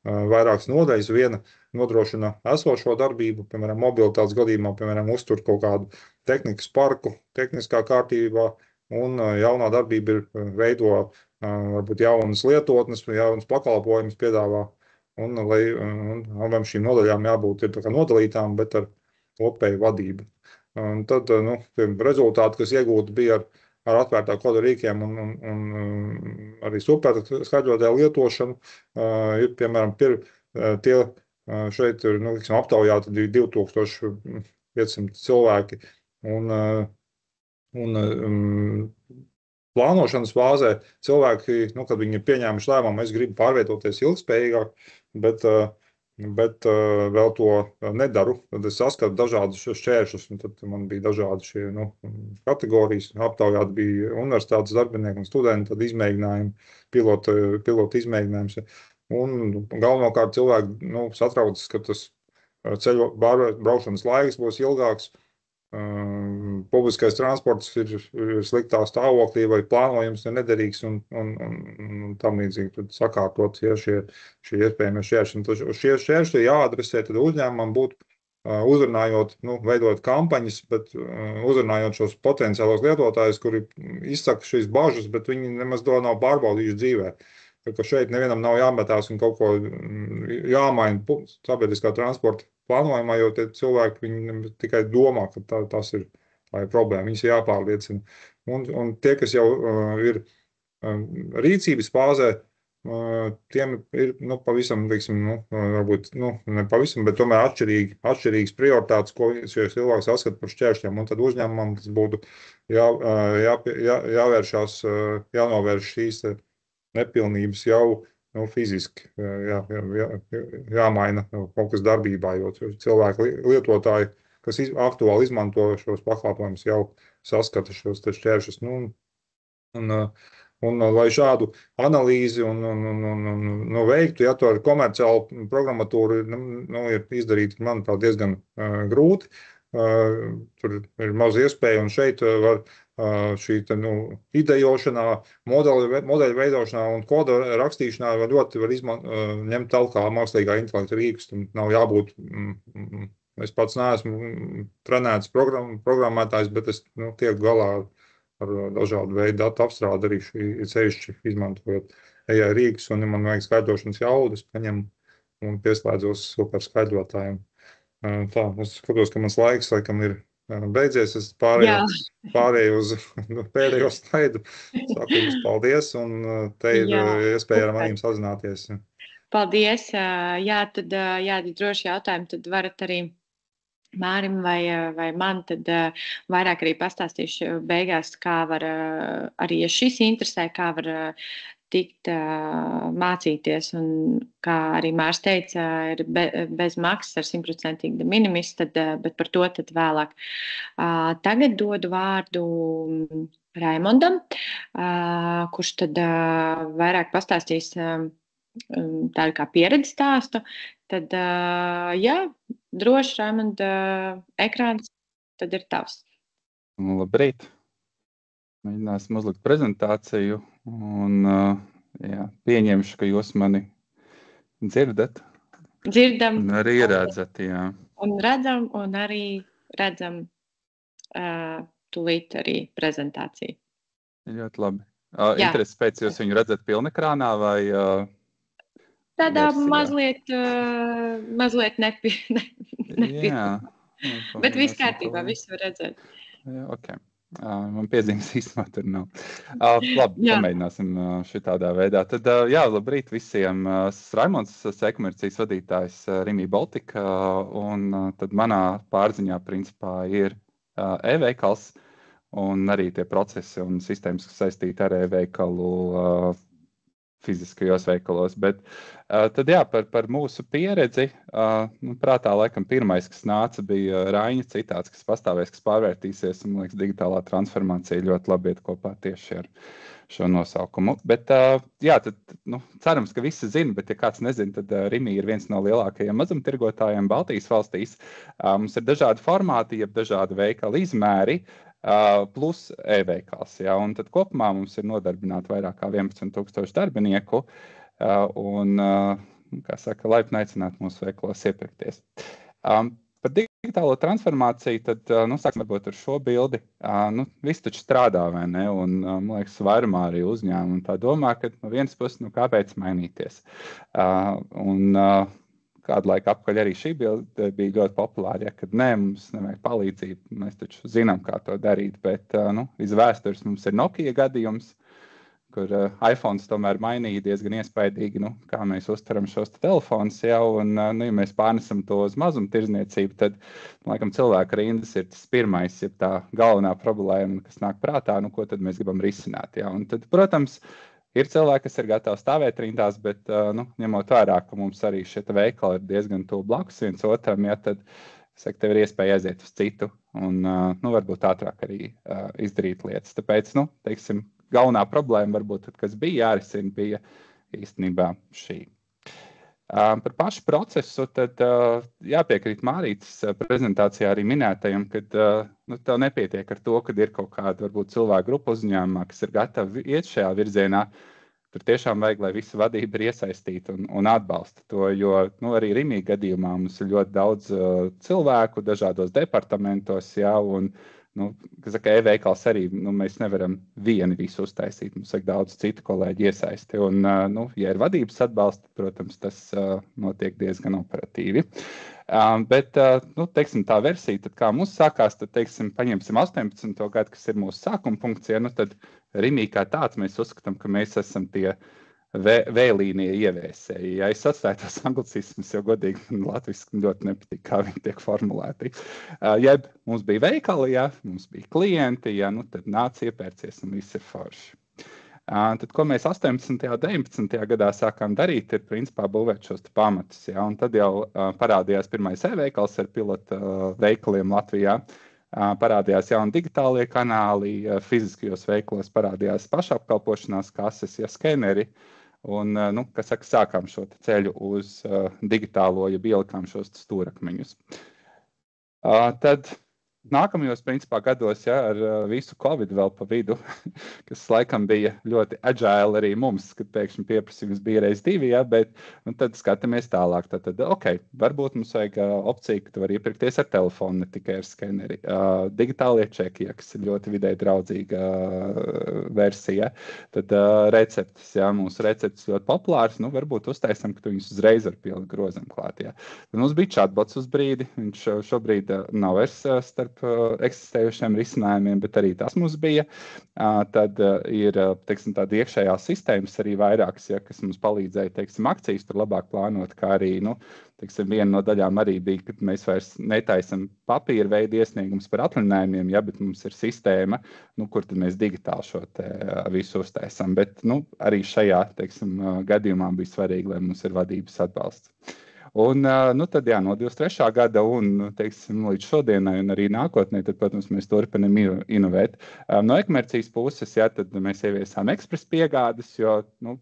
vairākas nodaļas. Viena nodrošina esošo darbību, piemēram, mobilitātes gadījumā, piemēram, uztur kaut kādu tehnikas parku, tehniskā kārtībā, un jaunā darbība ir veido varbūt jaunas lietotnes, jaunas pakalpojumus piedāvā, un abām šīm nodaļām jābūt ir tā kā nodalītām, bet ar kopēju vadību. Un tad rezultāti, kas iegūti bija ar atvērtā koda rīkiem un arī superskaidrotāju lietošanu, ir, piemēram, šeit ir aptaujāti 2500 cilvēki, un plānošanas fāzē cilvēki, kad viņi ir pieņēmuši lēmumu, es gribu pārvietoties ilgspējīgāk, bet vēl to nedaru, tad es saskatu dažādus šķēršļus, un tad man bija dažādi šie kategorijas, aptaujāti bija universitātes darbinieki un studenti, tad izmēģinājumi, pilotu izmēģinājums, un galvenokārt cilvēki satraucas, ka tas ceļu braušanas laiks būs ilgāks, publiskais transports ir sliktā stāvoklī vai plānojums ir nederīgs un tam līdzīgi tad sakārtot šie iespējamie šķēršļi. Šie šķēršļi jāadresē tad uzņēmumam būtu uzrunājot, veidot kampaņas, bet uzrunājot šos potenciālos lietotājus, kuri izsaka šīs bažas, bet viņi nemaz to nav pārbaudījuši dzīvē. Ka šeit nevienam nav jāmetās un kaut ko jāmaina sabiedriskā transporta plānojumā, jo tie cilvēki viņi tikai domā, ka tā ir problēma, viņus jāpārliecina. Un tie, kas jau ir rīcības fāzē, tiem ir pavisam, varbūt, ne pavisam, bet tomēr atšķirīgas prioritātes, ko šie cilvēki saskata par šķēršļiem. Un tad uzņēmumam tas būtu jānovērš šīs nepilnības jau fiziski jāmaina kaut kas darbībā, jo cilvēki lietotāji, kas aktuāli izmanto šos pakalpojumus, jau saskata šos šķēršļus. Un lai šādu analīzi veiktu, ja to ar komerciālu programmatūru ir izdarīt, manuprāt, diezgan grūti. Tur ir maz iespēja, un šeit var šī idejošanā, modeļu veidošanā un koda rakstīšanā ļoti var ņemt talkā mākslīgā intelekta rīkus. Nav jābūt, es pats neesmu trenēts programmētājs, bet es tieku galā ar dažādu veidu datu apstrādi arī sevišķi izmantojot AI rīkus, un man vajag skaidrošanas jaudas, paņem un pieslēdzos superskaidrotājiem. Tā, es skatos, ka mans laiks laikam ir beidzies, es pārēju uz pēdējo slaidu. Saku jums paldies, un te ir iespēja ar maniem sazināties. Paldies. Jā, tad droši jautājumi, tad varat arī Mārim vai man, tad vairāk arī pastāstīšu beigās, kā var arī, ja šis interesē, kā var tikt mācīties. Un, kā arī Mārs teica, ir bez maksas ar 100% de minimis, bet par to tad vēlāk. Tagad dodu vārdu Raimondam, kurš tad vairāk pastāstīs tādu kā pieredzi stāstu. Tad, jā, droši, Raimond, ekrāns tad ir tavs. Labrīt! Mēģināsim uzlikt prezentāciju un jā, pieņemšu, ka jūs mani dzirdat. Dzirdam. Un arī redzat, jā. Un redzam, un arī redzam tūlīt arī prezentāciju. Ļoti labi. Interesi pēc jūs viņu redzat pilnekrānā vai... Tādā mazliet nepilnīgi. Jā. Bet viss kārtībā, visu var redzēt. Jā, ok. Man piezīmes īstenībā tur nav. Labi, pamēģināsim šitādā veidā. Tad, jā, labrīt visiem. Raimonds, e-komercijas vadītājs Rimi Baltika, un tad manā pārziņā principā ir e-veikals un arī tie procesi un sistēmas, kas saistīti ar e-veikalu fiziskajos veikalos. Bet tad jā, par mūsu pieredzi, prātā laikam pirmais, kas nāca, bija Raiņa citāts, kas pastāvēs, kas pārvērtīsies, un, man liekas, digitālā transformācija ļoti labi iet kopā tieši ar šo nosaukumu. Bet jā, tad, cerams, ka visi zina, bet ja kāds nezina, tad Rimi ir viens no lielākajiem mazumtirgotājiem Baltijas valstīs. Mums ir dažādi formāti, jeb dažādi veikali izmēri, plus e-veikals. Ja? Un tad kopumā mums ir nodarbināti vairāk kā 11,000 darbinieku un, kā saka, laipni aicināt mūsu veikalos iepirkties. Par digitālo transformāciju, tad, sāksim varbūt ar šo bildi. Viss taču strādā, vai ne? Un, man liekas, vairumā arī uzņēmumi tā domā, ka no vienas puses, kāpēc mainīties? Kādu laiku apkaļ arī šī bilde bija ļoti populāra, ja, kad mums nevajag palīdzību, mēs taču zinām, kā to darīt, bet iz vēstures mums ir Nokia gadījums, kur iPhones tomēr mainīja diezgan iespaidīgi, kā mēs uztveram šos telefonus, ja, un ja mēs pārnesam to uz mazumtirdzniecību, tad, laikam, cilvēka rindas ir tas pirmais, ja tā galvenā problēma, kas nāk prātā, ko tad mēs gribam risināt, ja, un tad, protams, ir cilvēki, kas ir gatavi stāvēt rindās, bet ņemot vērā, ka mums arī šie veikali ir diezgan tuvu blakus viens otram, ja, tad tev ir iespēja aiziet uz citu un varbūt ātrāk arī izdarīt lietas. Tāpēc, teiksim, galvenā problēma varbūt, tad, kas bija jārisina, bija īstenībā šī. Par pašu procesu tad jāpiekrīt Mārītes prezentācijā arī minētajam, ka tev nepietiek ar to, kad ir kaut kāda varbūt cilvēku grupa uzņēmumā, kas ir gatavi iet šajā virzienā. Tur tiešām vajag, lai visa vadība ir iesaistīta un atbalsta to, jo arī Rimi gadījumā mums ir ļoti daudz cilvēku dažādos departamentos, jā, un kas saka, e-veikals arī, mēs nevaram vieni visu uztaisīt, mums vajag daudz citu kolēģi iesaisti, un, ja ir vadības atbalsta, protams, tas notiek diezgan operatīvi. Bet, teiksim, tā versija, tad kā mums sākās, tad, teiksim, paņemsim 18. gadu, kas ir mūsu sākuma punkts, ja, tad Rimi kā tāds mēs uzskatām, ka mēs esam tie vēlīnie ieviesēji. Ja es atstāju tos anglicismus, jo godīgi man latviski ļoti nepatīk, kā viņi tiek formulēti. Jeb mums bija veikali, ja, mums bija klienti, ja, tad nāc iepērcies un viss ir forši. Tad, ko mēs 18. un 19. gadā sākām darīt, ir principā būvēt šos pamatus. Ja, un tad jau parādījās pirmais e-veikals ar pilotu veikaliem Latvijā. Parādījās jauni digitālie kanāli, fiziskajos veikalos parādījās pašapkalpošanās kases, ja skeneri. Un, kas saka, sākām šo ceļu uz digitālo, ja ielikām šos stūrakmeņus. Tad nākamajos principā gados, ja, ar visu Covid vēl pa vidu, kas laikam bija ļoti agile arī mums, kad pēkšņi pieprasījums bija reiz 2, ja, bet tad skatāmies tālāk. Tad, varbūt mums vajag opciju, ka tu vari iepirkties ar telefonu, ne tikai ar skeneri. Digitālie čeki, ja, kas ir ļoti vidē draudzīga versija. Tad receptes, ja, mūsu receptes ļoti populārs, varbūt uztaisam, ka tu viņus uzreiz ar pilnu grozam klāt. Ja. Tad mums bija chatbots uz brīdi, viņš šobrīd nav vairs starp starp eksistējušiem risinājumiem, bet arī tas mums bija. Tad ir, teiksim, tāda iekšējās sistēmas arī vairākas, kas mums palīdzēja, teiksim, akcijas tur labāk plānot, kā arī, teiksim, viena no daļām arī bija, ka mēs vairs netaisam papīra veidu iesniegumus par atvaļinājumiem, bet mums ir sistēma, kur tad mēs digitāli šo te visu uztaisam. Bet, arī šajā, teiksim, gadījumā bija svarīgi, lai mums ir vadības atbalsts. Un tad, no 23. gada un, teiksim, līdz šodienai un arī nākotnē, tad, protams, mēs turpinam inovēt. No e-komercijas puses, tad mēs ieviesām ekspres piegādes, jo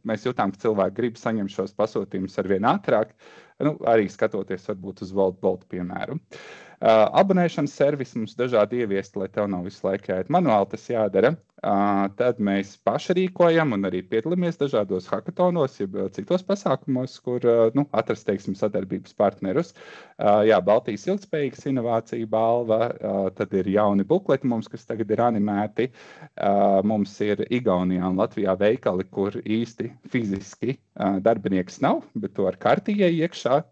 mēs jūtām, ka cilvēki grib saņemt šos pasūtījumus arvien ātrāk, arī skatoties varbūt uz Bolt piemēru. Abonēšanas servisi mums dažādi ieviesti, lai tev nav visu laiku jāiet manuāli, tas jādara. Tad mēs paši rīkojam un arī piedalāmies dažādos hackatonos, jeb citos pasākumos, kur atrast, teiksim, sadarbības partnerus. Baltijas ilgtspējīgas inovācija balva, tad ir jauni bukleti mums, kas tagad ir animēti. Mums ir Igaunijā un Latvijā veikali, kur īsti fiziski darbinieks nav, bet to ar kartīja iekšā.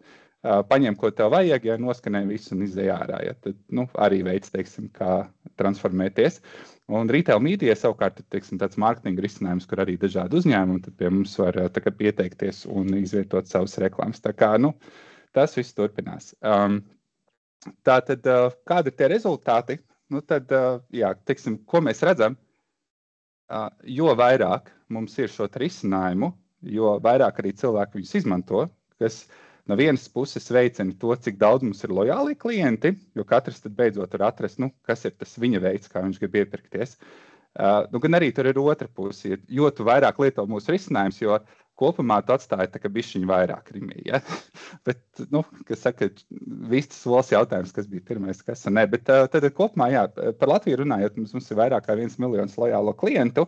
Paņem, ko tev vajag, noskanē visu un izej ārā. Tad arī veids, teiksim, kā transformēties. Un retail media savukārt ir, teiksim, tāds mārketinga risinājums, kur arī dažādi uzņēmumi tad pie mums var pieteikties un izvietot savas reklāmas. Tā kā, tas viss turpinās. Tātad, kādi ir tie rezultāti? Teiksim, ko mēs redzam? Jo vairāk mums ir šo risinājumu, jo vairāk arī cilvēki viņus izmanto, kas no vienas puses veicina to, cik daudz mums ir lojāli klienti, jo katrs tad beidzot var atrast, kas ir tas viņa veids, kā viņš grib iepirkties. Gan arī tur ir otra puse, jo tu vairāk lieto mūsu risinājums, jo kopumā tu atstāji tā, ka bišķiņi vairāk rimī, Bet, kas saka, vistas solis jautājums, kas bija pirmais, kas ne. Bet tad kopumā, par Latviju runājot, mums ir vairāk kā 1 miljons lojālo klientu.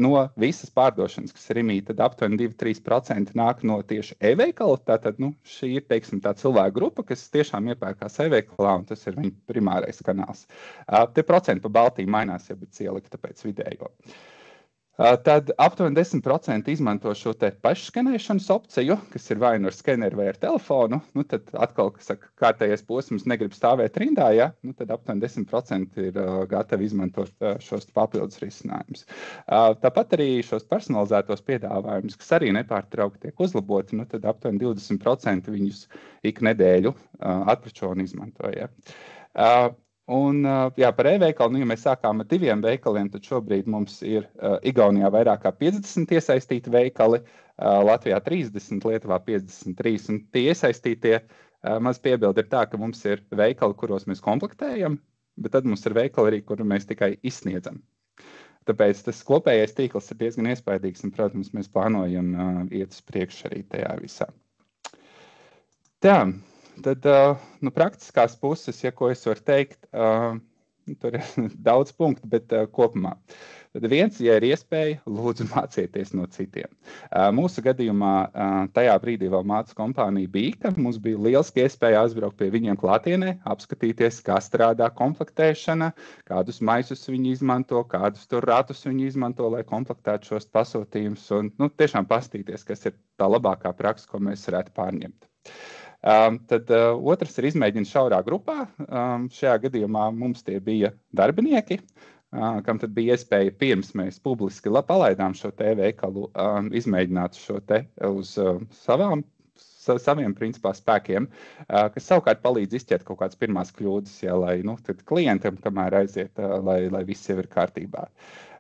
No visas pārdošanas, kas ir rimī, tad aptuveni 2-3% nāk no tieši e-veikala. Tātad, šī ir, teiksim, tā cilvēku grupa, kas tiešām iepērkās e-veikalā, un tas ir viņa primārais kanāls. Te procenti pa Baltiju mainās, bet ielika tāpēc vidējo. Tad aptuveni 10% izmanto šo te pašskanēšanas opciju, kas ir vai ar skeneru vai ar telefonu. Tad atkal, kas saka, kārtējais posms negrib stāvēt rindā, tad aptuveni 10% ir gatavi izmantot šos papildus risinājumus. Tāpat arī šos personalizētos piedāvājumus, kas arī nepārtraukti tiek uzlaboti, tad aptuveni 20% viņus ik nedēļu atpračo un izmanto. Un, par e-veikalu, ja mēs sākām ar 2 veikaliem, tad šobrīd mums ir Igaunijā vairāk kā 50 iesaistīti veikali, Latvijā 30, Lietuvā 53. Un tie iesaistītie maz piebildi ir tā, ka mums ir veikali, kuros mēs komplektējam, bet tad mums ir veikali arī, kuru mēs tikai izsniedzam. Tāpēc tas kopējais tīkls ir diezgan iespaidīgs, un, protams, mēs plānojam iet uz priekšu arī tajā visā. Tad, praktiskās puses, ko es varu teikt, tur ir daudz punktu, bet kopumā. Tad viens, ja ir iespēja, lūdzu mācieties no citiem. Mūsu gadījumā tajā brīdī vēl mācu kompānija bija, ka mums bija lieliski iespēja aizbraukt pie viņiem klātienē, apskatīties, kā strādā komplektēšana, kādus maisus viņi izmanto, kādus tur ratus viņi izmanto, lai komplektētu šos pasūtījumus un tiešām pastīties, kas ir tā labākā praksa, ko mēs varētu pārņemt. Tad otrs ir izmēģina šaurā grupā. Šajā gadījumā mums tie bija darbinieki, kam tad bija iespēja pirms mēs publiski palaidām šo te veikalu, izmēģināt šo te uz saviem principā spēkiem, kas savukārt palīdz izķert kaut kādas pirmās kļūdas, lai tad klientam, kamēr aiziet, lai viss jau ir kārtībā.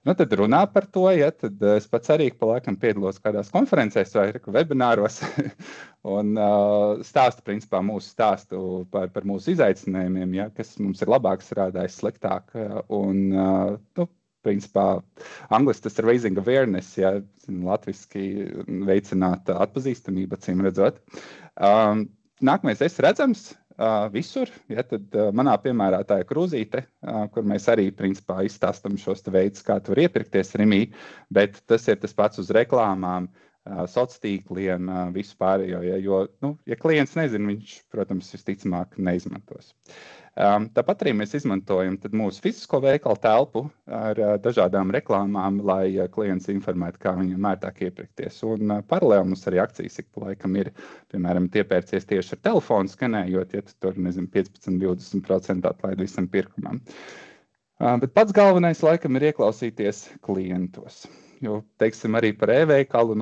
Tad runā par to, tad es pats arī pa laikam piedalos kādās konferencēs vai webināros un stāstu principā mūsu stāstu par mūsu izaicinājumiem, kas mums ir labāk strādājis, sliktāk. Un, principā, angliski tas ir raising awareness, latviski veicināt atpazīstamību, acīm redzot. Nākamais es redzams. Visur, tad manā piemērā tā ir krūzīte, kur mēs arī principā izstāstam šos veidus, kā tu var iepirkties rimī, bet tas ir tas pats uz reklāmām, sociāliem tīkliem, visu pārējo. Jo, ja klients nezina, viņš, protams, visticamāk neizmantos. Tāpat arī mēs izmantojam mūsu fizisko veikalu telpu ar dažādām reklāmām, lai klients informētu, kā viņam ērtāk iepirkties. Un paralēli mums arī akcijas ik pa laikam ir, piemēram, iepērcies tieši ar telefonu skanējot, ja tur, 15-20% atlaid visam pirkumam. Bet pats galvenais laikam ir ieklausīties klientos. Jo, teiksim, arī par e-veikalu,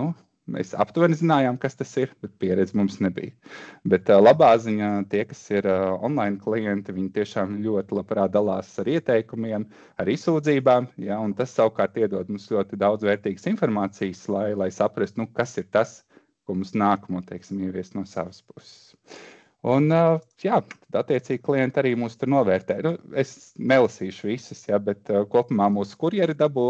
mēs aptuveni zinājām, kas tas ir, bet pieredze mums nebija. Bet labā ziņā tie, kas ir online klienti, viņi tiešām ļoti labprāt dalās ar ieteikumiem, ar izsūdzībām, ja, un tas savukārt iedod mums ļoti daudz vērtīgas informācijas, lai saprastu, kas ir tas, ko mums nākamo, teiksim, ieviest no savas puses. Un, jā, attiecīgi klienti arī mūs tur novērtē. Es nelasīšu visas, bet kopumā mūsu kurjeri dabū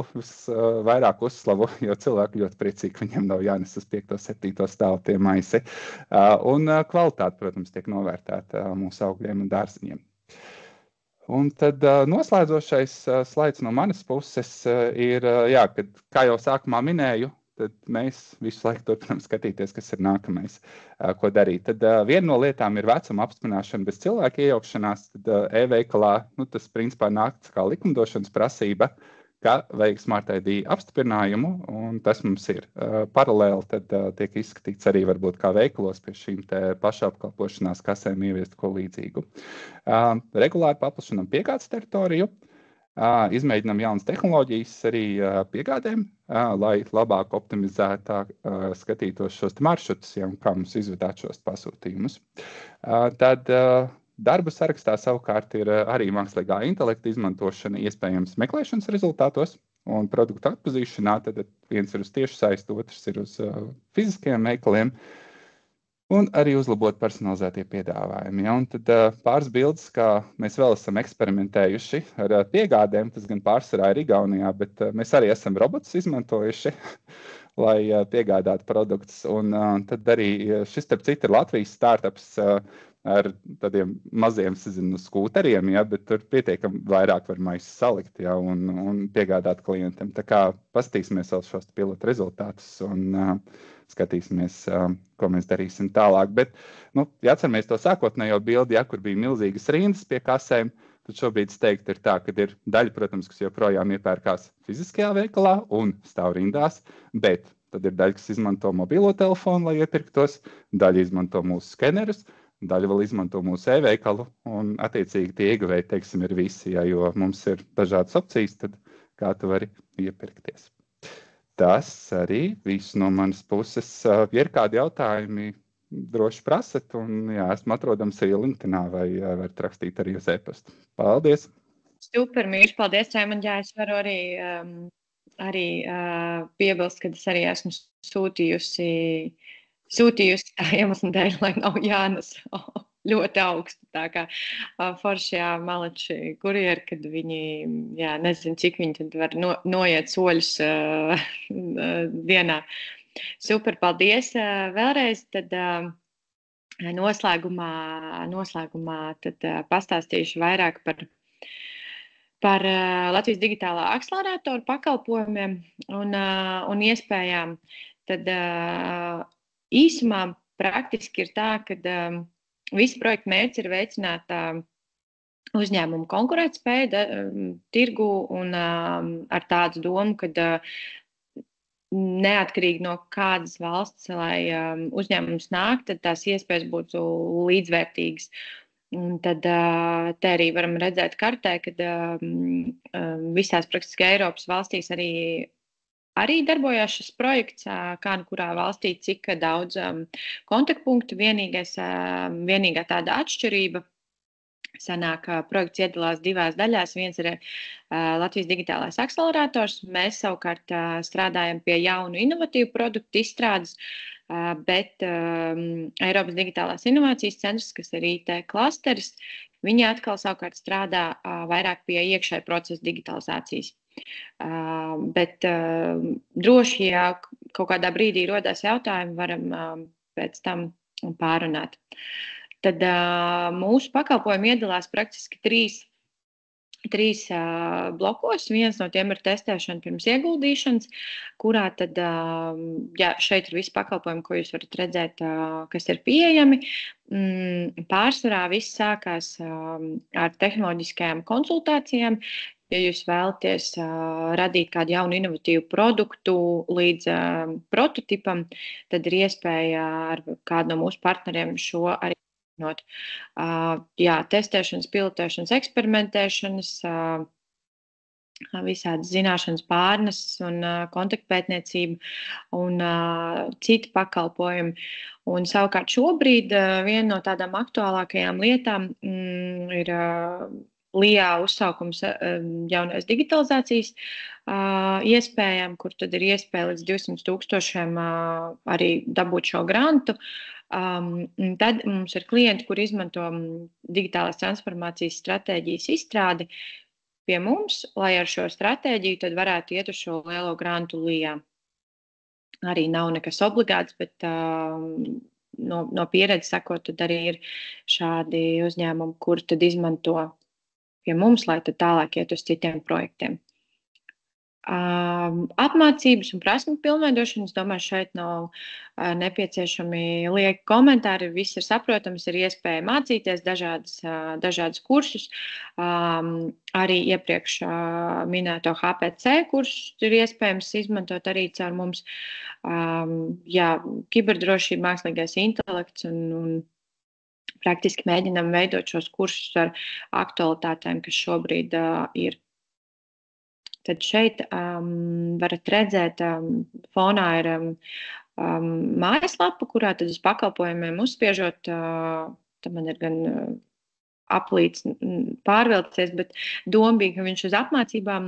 vairāk uzslavu, jo cilvēki ļoti priecīgi, ka viņiem nav jānes uz 5. 7. stāvu tie maisi. Un kvalitāte, protams, tiek novērtēta mūsu augļiem un dārziņiem. Un tad noslēdzošais slaids no manas puses ir, kad, kā jau sākumā minēju, tad mēs visu laiku turpinām skatīties, kas ir nākamais, ko darīt. Tad viena no lietām ir vecuma apstiprināšana bez cilvēka iejaukšanās. Tad e-veikalā tas principā nāk kā likumdošanas prasība, ka vajag Smart ID apstiprinājumu, un tas mums ir. Paralēli tad tiek izskatīts arī varbūt kā veikalos pie šīm te pašapkalpošanās kasēm ieviest ko līdzīgu. Regulāri paplašinam piegādes teritoriju. Izmēģinām jaunas tehnoloģijas arī piegādēm, lai labāk optimizētāk skatītos šos maršrutus, kā mums izvedāt šos pasūtījumus. Tad darba sarakstā savukārt ir arī mākslīgā intelekta izmantošana iespējams meklēšanas rezultātos un produktu atpazīšanā. Tad viens ir uz tieši saisti, otrs ir uz fiziskiem veikaliem. Un arī uzlabot personalizētie piedāvājumi. Ja? Un tad pāris bildes, kā mēs vēl esam eksperimentējuši ar piegādēm, tas gan pārsvarā ir Igaunijā, bet mēs arī esam robotus izmantojuši, lai piegādātu produktus. Un tad arī šis, starp citu, ir Latvijas startups ar tādiem maziem, skūteriem, bet tur pietiekami vairāk var maisu salikt, un piegādāt klientiem. Tā kā paskatīsimies vēl šos pilotu rezultātus un skatīsimies, ko mēs darīsim tālāk. Bet, ja atceramies to sākotnējo bildi, kur bija milzīgas rindas pie kasēm, tad šobrīd teiktu ir tā, ka ir daļa, protams, kas joprojām iepērkās fiziskajā veikalā un stāv rindās, bet tad ir daļa, kas izmanto mobilo telefonu, lai iepirktos, daļa izmanto mūsu skenerus, daļa vēl izmanto mūsu e-veikalu, un attiecīgi tie ieguvēji, teiksim, ir visi, jo mums ir dažādas opcijas, tad kā tu vari iepirkties. Tas arī viss no manas puses. Ja ir kādi jautājumi, droši prasat, un esmu atrodams arī LinkedInā vai varat rakstīt arī uz e-pastu. Paldies! Super, mīļš, paldies, Raimond. Jā, es varu arī piebilst, ka es arī esmu sūtījusi tā iemesla dēļ, lai nav jānes ļoti augstu. Tā kā foršajā malači kurjeri, kad viņi, nezinu, cik viņi tad var noiet soļus dienā. Super, paldies vēlreiz. Tad noslēgumā tad pastāstīšu vairāk par Latvijas digitālā akceleratoru pakalpojumiem un iespējām. Tad īsumā praktiski ir tā, ka visi projekta mērķi ir veicināt uzņēmumu konkurētspēju tirgu un ar tādu domu, ka neatkarīgi no kādas valsts, lai uzņēmums nāk, tad tās iespējas būtu līdzvērtīgas. Un tad te arī varam redzēt kartē, ka visās praktiski Eiropas valstīs arī darbojās šis projekts, kā nu kurā valstī, cik daudz kontaktpunktu. Vienīgā tāda atšķirība sanāk, projekts iedalās divās daļās. Viens ir Latvijas digitālais akcelerators. Mēs savukārt strādājam pie jaunu inovatīvu produktu izstrādes, bet Eiropas digitālās inovācijas centrs, kas ir IT klasteris, viņi atkal savukārt strādā vairāk pie iekšēja procesa digitalizācijas. Bet droši, ja kaut kādā brīdī rodās jautājumi, varam pēc tam pārunāt. Tad mūsu pakalpojumi iedalās praktiski 3 blokos. Viens no tiem ir testēšana pirms ieguldīšanas, kurā tad, šeit ir visi pakalpojumi, ko jūs varat redzēt, kas ir pieejami. Pārsvarā viss sākās ar tehnoloģiskajām konsultācijām. Ja jūs vēlaties radīt kādu jaunu inovatīvu produktu līdz prototipam, tad ir iespēja ar kādu no mūsu partneriem šo arī testēšanas, pilotēšanas, eksperimentēšanas, visādas zināšanas pārnes un kontaktpētniecība un citi pakalpojumi. Un savukārt šobrīd viena no tādām aktuālākajām lietām ir LIA uzsaukums jaunais digitalizācijas iespējām, kur tad ir iespēja līdz 200,000 arī dabūt šo grantu. Tad mums ir klienti, kur izmanto digitālās transformācijas stratēģijas izstrādi pie mums, lai ar šo stratēģiju tad varētu iet uz šo lielo grantu LIA. Arī nav nekas obligāts, bet no pieredzes sakot, tad arī ir šādi uzņēmumi, kur tad izmanto pie mums, lai tad tālāk iet uz citiem projektiem. Apmācības un prasmu pilnveidošana, es domāju, šeit nav nepieciešami lieki komentāri, viss ir saprotams, ir iespēja mācīties dažādus kursus, arī iepriekš minēto HPC kursus ir iespējams izmantot arī caur mums, kiberdrošība, mākslīgais intelekts un praktiski mēģinam veidot šos kursus ar aktualitātēm, kas šobrīd ir. Tad šeit varat redzēt, fonā ir mājaslapa, kurā tad uz pakalpojumiem uzspiežot, tad man ir gan aplīts pārvilcies, bet doma bija, ka viņš uz apmācībām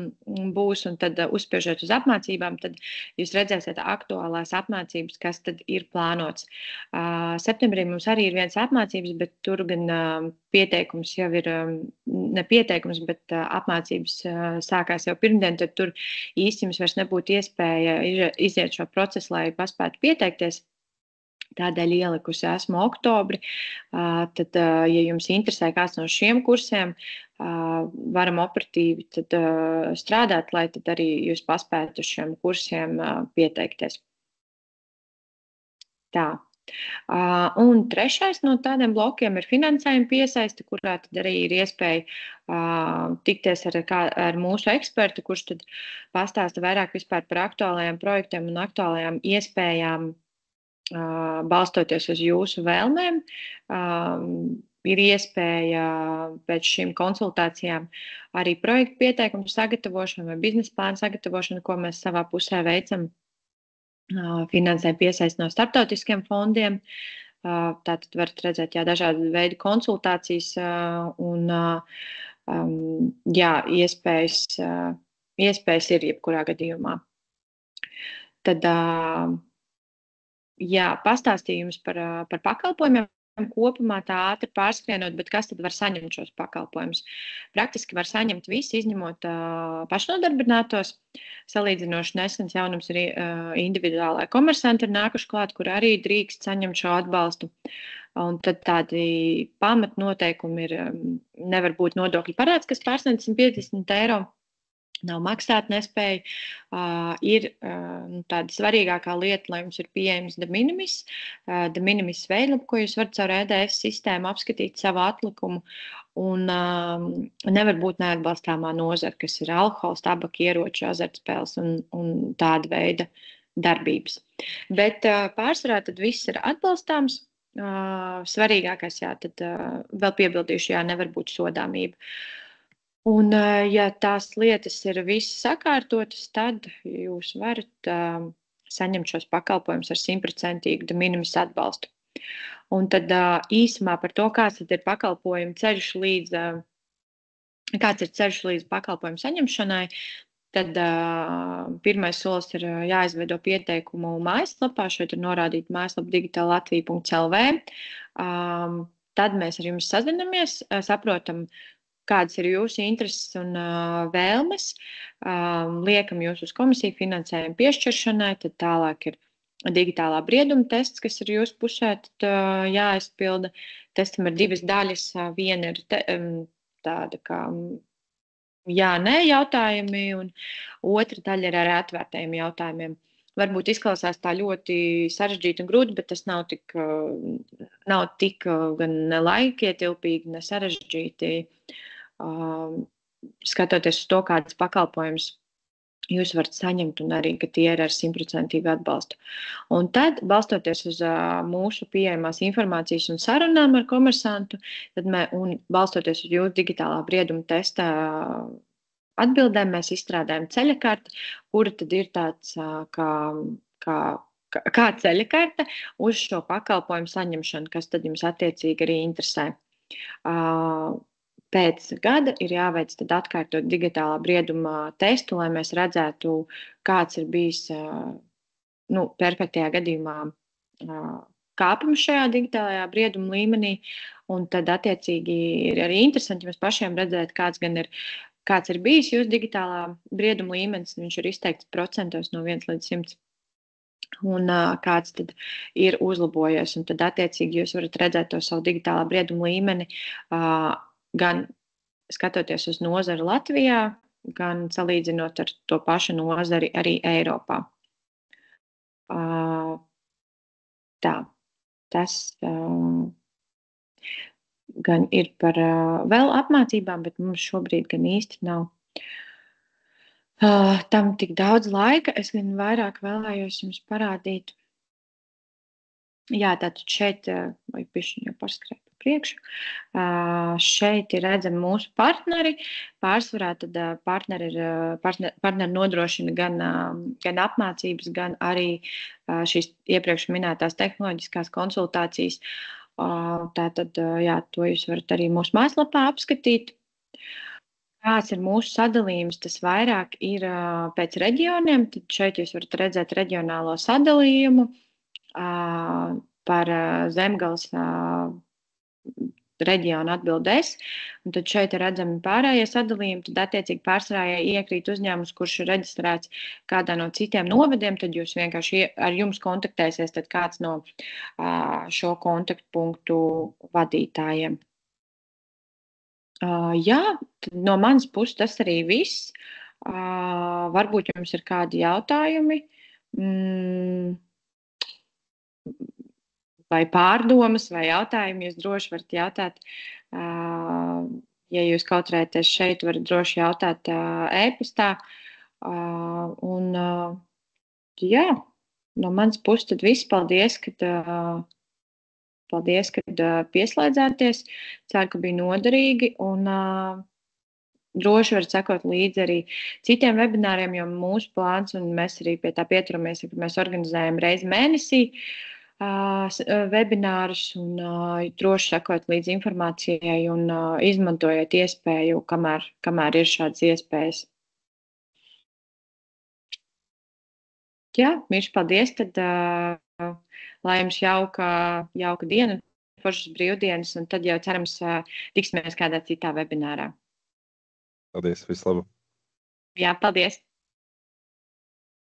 būs, un tad uzspiežot uz apmācībām, tad jūs redzēsiet aktuālās apmācības, kas tad ir plānots. Septembrī mums arī ir viens apmācības, bet tur gan pieteikums jau ir, ne pieteikums, bet apmācības sākās jau pirmdien, tad tur īsti jums vairs nebūtu iespēja iziet šo procesu, lai paspētu pieteikties. Tādēļ ielikusi esmu oktobri. Tad, ja jums interesē kāds no šiem kursiem, varam operatīvi tad strādāt, lai tad arī jūs paspētu uz šiem kursiem pieteikties. Tā. Un trešais no tādiem blokiem ir finansējuma piesaiste, kurā tad arī ir iespēja tikties ar mūsu ekspertu, kurš tad pastāsta vairāk vispār par aktuālajiem projektiem un aktuālajām iespējām, balstoties uz jūsu vēlmēm. Ir iespēja pēc šīm konsultācijām arī projektu pieteikumu sagatavošanu vai biznesa plānu sagatavošanu, ko mēs savā pusē veicam. Finansējumu piesaist no starptautiskiem fondiem. Tātad varat redzēt dažādu veidu konsultācijas un iespējas ir jebkurā gadījumā. Tad pastāstījums par pakalpojumiem kopumā tā ātri pārskrienot, bet kas tad var saņemt šos pakalpojumus? Praktiski var saņemt visi, izņemot pašnodarbinātos. Salīdzinoši nesens jaunums ir individuālai komersanti ir nākuši klāt, kur arī drīkst saņemt šo atbalstu. Un tad tādi pamatnoteikumi ir, nevar būt nodokļu parāds, kas pārsniedz 150 eiro. Nav maksāt nespēja, ir tāda svarīgākā lieta, lai jums ir pieejams de minimis veidlapa, ko jūs varat caur EDS sistēmu apskatīt savu atlikumu, un nevar būt neatbalstāmā nozara, kas ir alkohols, tabaka, ieroči, azartspēles un tāda veida darbības. Bet pārsvarā tad viss ir atbalstāms. Svarīgākais, tad vēl piebildīšu, nevar būt sodāmība. Un, ja tās lietas ir visas sakārtotas, tad jūs varat saņemt šos pakalpojumus ar 100% de minimis atbalstu. Un tad īsumā par to, kāds ir pakalpojumu ceļš līdz pakalpojumu saņemšanai, tad pirmais solis ir jāizveido pieteikumu mājaslapā. Šeit ir norādīta mājaslapa digitalatvija.lv. Tad mēs ar jums sazinamies, saprotam, kādas ir jūsu intereses un vēlmes, liekam jūs uz komisiju finansējumu piešķiršanai, tad tālāk ir digitālā brieduma tests, kas ir jūsu pusē jāizpilda. Testam ir 2 daļas, viena ir tāda kā jā, nē jautājumi, un otra daļa ir ar atvērtajiem jautājumiem. Varbūt izklausās tā ļoti sarežģīti un grūti, bet tas nav tik gan ne laikietilpīgi, ne sarežģīti. Skatoties uz to, kādas pakalpojumus jūs varat saņemt, un arī, ka tie ir ar 100% atbalstu. Un tad, balstoties uz mūsu pieejamās informācijas un sarunām ar komersantu, un balstoties uz jūsu digitālā brieduma testa atbildēm, mēs izstrādājam ceļakarti, kura tad ir tāds kā ceļakarte uz šo pakalpojumu saņemšanu, kas tad jums attiecīgi arī interesē. Pēc gada ir jāveic tad atkārtot digitālā brieduma testu, lai mēs redzētu, kāds ir bijis perfektajā gadījumā kāpums šajā digitālajā brieduma līmenī. Un tad attiecīgi ir arī interesanti jums pašiem redzēt, kāds ir bijis jūsu digitālā brieduma līmenis. Viņš ir izteikts procentos no 1 līdz 100. Un kāds tad ir uzlabojies. Un tad attiecīgi jūs varat redzēt to savu digitālā brieduma līmeni gan skatoties uz nozari Latvijā, gan salīdzinot ar to pašu nozari arī Eiropā. Tā, tas gan ir par vēl apmācībām, bet mums šobrīd gan īsti nav tam tik daudz laika. Es gan vairāk vēlējos jums parādīt. Jā, tātad šeit, vai pišķiņ jau pārskrēt pa priekšu, šeit ir redzami mūsu partneri. Pārsvarā tad partneri nodrošina gan apmācības, gan arī šīs iepriekš minētās tehnoloģiskās konsultācijas. Tātad, jā, to jūs varat arī mūsu mājaslapā apskatīt. Kāds ir mūsu sadalījums, tas vairāk ir pēc reģioniem. Tad šeit jūs varat redzēt reģionālo sadalījumu. Par Zemgales reģionu atbildēs. Un tad šeit ir redzami pārējie sadalījumi. Tad attiecīgi pārsvarā, ja iekrīt uzņēmums, kurš ir reģistrēts kādā no citiem novadiem, tad jūs vienkārši ar jums kontaktēsies tad kāds no šo kontaktpunktu vadītājiem. Jā, no manas puses tas arī viss. Varbūt jums ir kādi jautājumi. Vai pārdomas, vai jautājumi, jūs droši varat jautāt. Ja jūs kautrēties šeit, varat droši jautāt e-pastā. Un, jā, no manas puses tad viss. Paldies, kad pieslēdzāties. Ceru, ka bija noderīgi. Un droši varat sekot līdzi arī citiem webināriem, jo mūsu plāns, un mēs arī pie tā pieturamies, ka mēs organizējam reizi mēnesī webinārus, un droši sekot līdz informācijai un izmantojiet iespēju, kamēr ir šādas iespējas. Jā, mīļš, paldies, tad lai jums jauka diena, foršas brīvdienas, un tad jau cerams tiksimies kādā citā webinārā. Paldies, vislabāk. Jā, paldies.